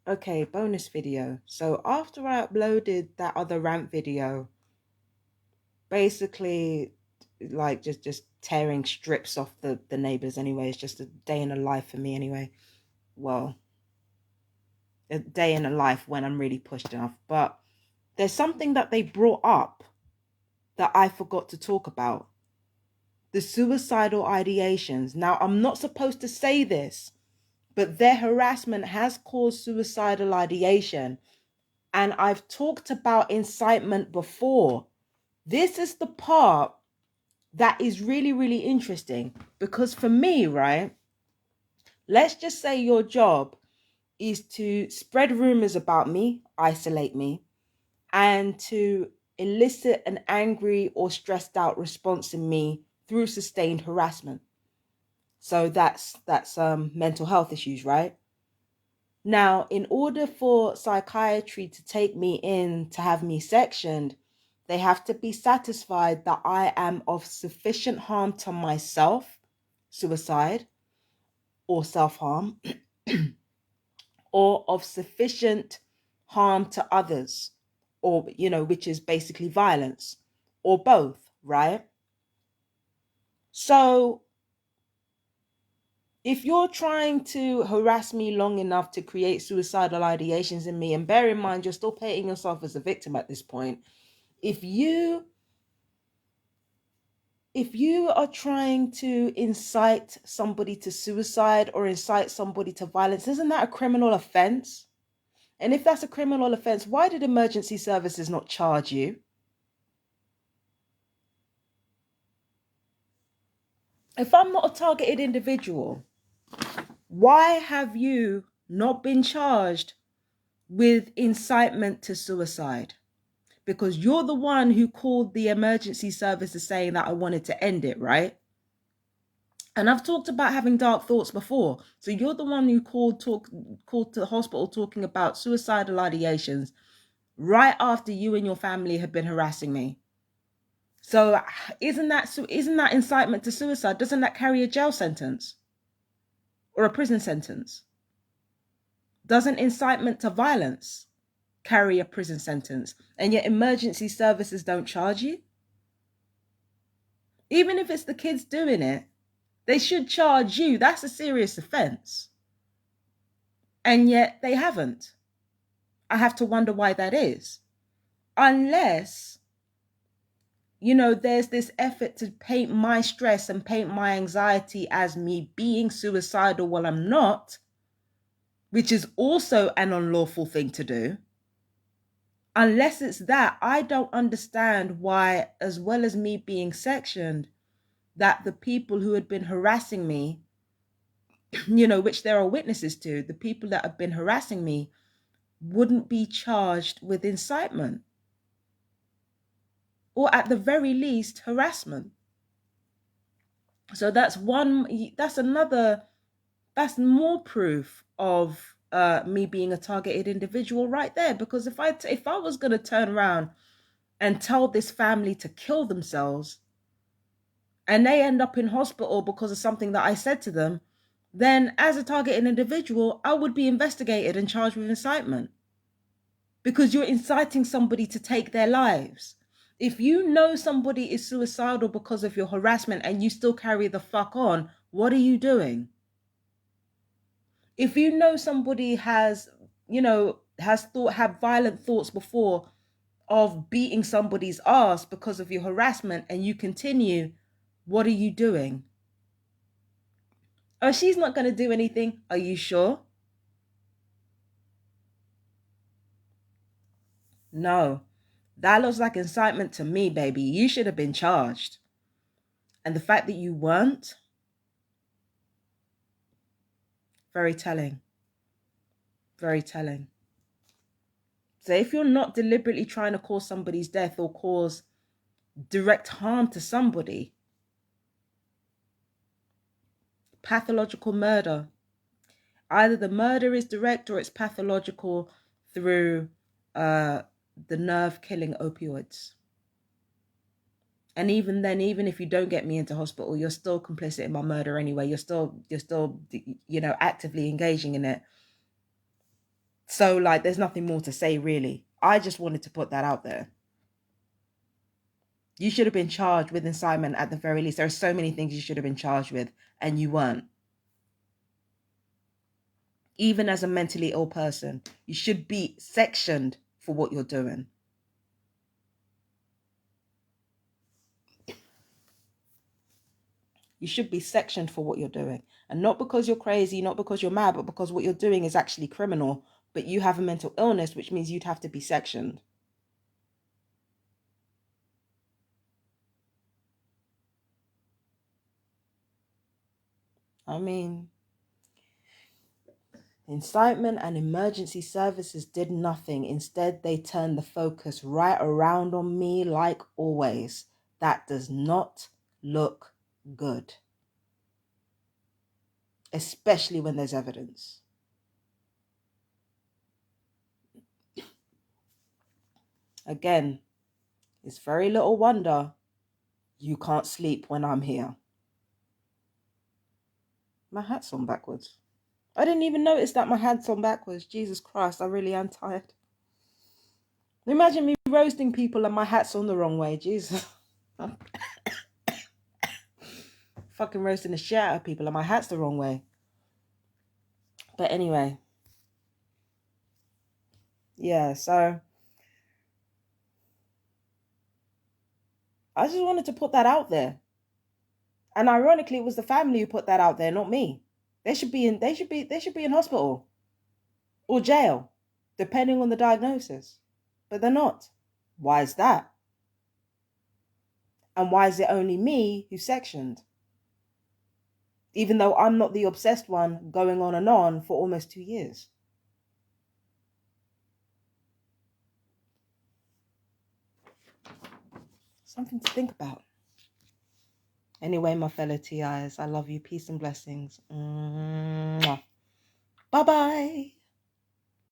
Okay, bonus video. So after I uploaded that other rant video, basically like just tearing strips off the neighbors anyway. It's just a day in a life for me anyway. Well, a day in a life when I'm really pushed enough. But there's something that they brought up that I forgot to talk about. The suicidal ideations. Now, I'm not supposed to say this, but their harassment has caused suicidal ideation. And I've talked about incitement before. This is the part that is really, really interesting because for me, right, let's just say your job is to spread rumors about me, isolate me, and to elicit an angry or stressed out response in me through sustained harassment. So that's mental health issues, right? Now, in order for psychiatry to take me in to have me sectioned, they have to be satisfied that I am of sufficient harm to myself, suicide or self-harm, or of sufficient harm to others, or, which is basically violence, or both, right? So if you're trying to harass me long enough to create suicidal ideations in me, and bear in mind, you're still painting yourself as a victim at this point. If you are trying to incite somebody to suicide or incite somebody to violence, isn't that a criminal offense? And if that's a criminal offense, why did emergency services not charge you? If I'm not a targeted individual, why have you not been charged with incitement to suicide? Because you're the one who called the emergency services saying that I wanted to end it, right? And I've talked about having dark thoughts before. So you're the one who called to the hospital talking about suicidal ideations right after you and your family had been harassing me. So isn't that incitement to suicide? Doesn't that carry a jail sentence or a prison sentence? Doesn't incitement to violence carry a prison sentence? And yet emergency services don't charge you? Even if it's the kids doing it, they should charge you. That's a serious offense. And yet they haven't. I have to wonder why that is. Unless, there's this effort to paint my stress and paint my anxiety as me being suicidal while I'm not, which is also an unlawful thing to do. Unless it's that, I don't understand why, as well as me being sectioned, that the people who had been harassing me, which there are witnesses to, the people that have been harassing me wouldn't be charged with incitement. Or at the very least, harassment. So that's more proof of me being a targeted individual right there. Because if I was going to turn around and tell this family to kill themselves and they end up in hospital because of something that I said to them, then as a targeted individual, I would be investigated and charged with incitement. Because you're inciting somebody to take their lives. If you know somebody is suicidal because of your harassment and you still carry the fuck on, what are you doing? If you know somebody had violent thoughts before of beating somebody's ass because of your harassment and you continue, what are you doing? Oh, she's not going to do anything. Are you sure? No. That looks like incitement to me, baby. You should have been charged. And the fact that you weren't, very telling. Very telling. So if you're not deliberately trying to cause somebody's death or cause direct harm to somebody, pathological murder, either the murder is direct or it's pathological through the nerve killing opioids. And even then, even if you don't get me into hospital, you're still complicit in my murder anyway. You're still actively engaging in it. So, like, there's nothing more to say, really. I just wanted to put that out there. You should have been charged with incitement at the very least. There are so many things you should have been charged with, and you weren't. Even as a mentally ill person, you should be sectioned for what you're doing. You should be sectioned for what you're doing. And not because you're crazy, not because you're mad, but because what you're doing is actually criminal. But you have a mental illness, which means you'd have to be sectioned. I mean, incitement and emergency services did nothing. Instead, they turned the focus right around on me like always. That does not look good. Especially when there's evidence. Again, it's very little wonder you can't sleep when I'm here. My hat's on backwards. I didn't even notice that my hat's on backwards. Jesus Christ, I really am tired. Imagine me roasting people and my hat's on the wrong way. Jesus. Fucking roasting the shit out of people and my hat's the wrong way. But anyway. Yeah, so I just wanted to put that out there. And ironically, it was the family who put that out there, not me. They should be in hospital or jail, depending on the diagnosis. But they're not. Why is that? And why is it only me who's sectioned? Even though I'm not the obsessed one going on and on for almost 2 years. Something to think about. Anyway, my fellow TIs, I love you. Peace and blessings. Bye-bye.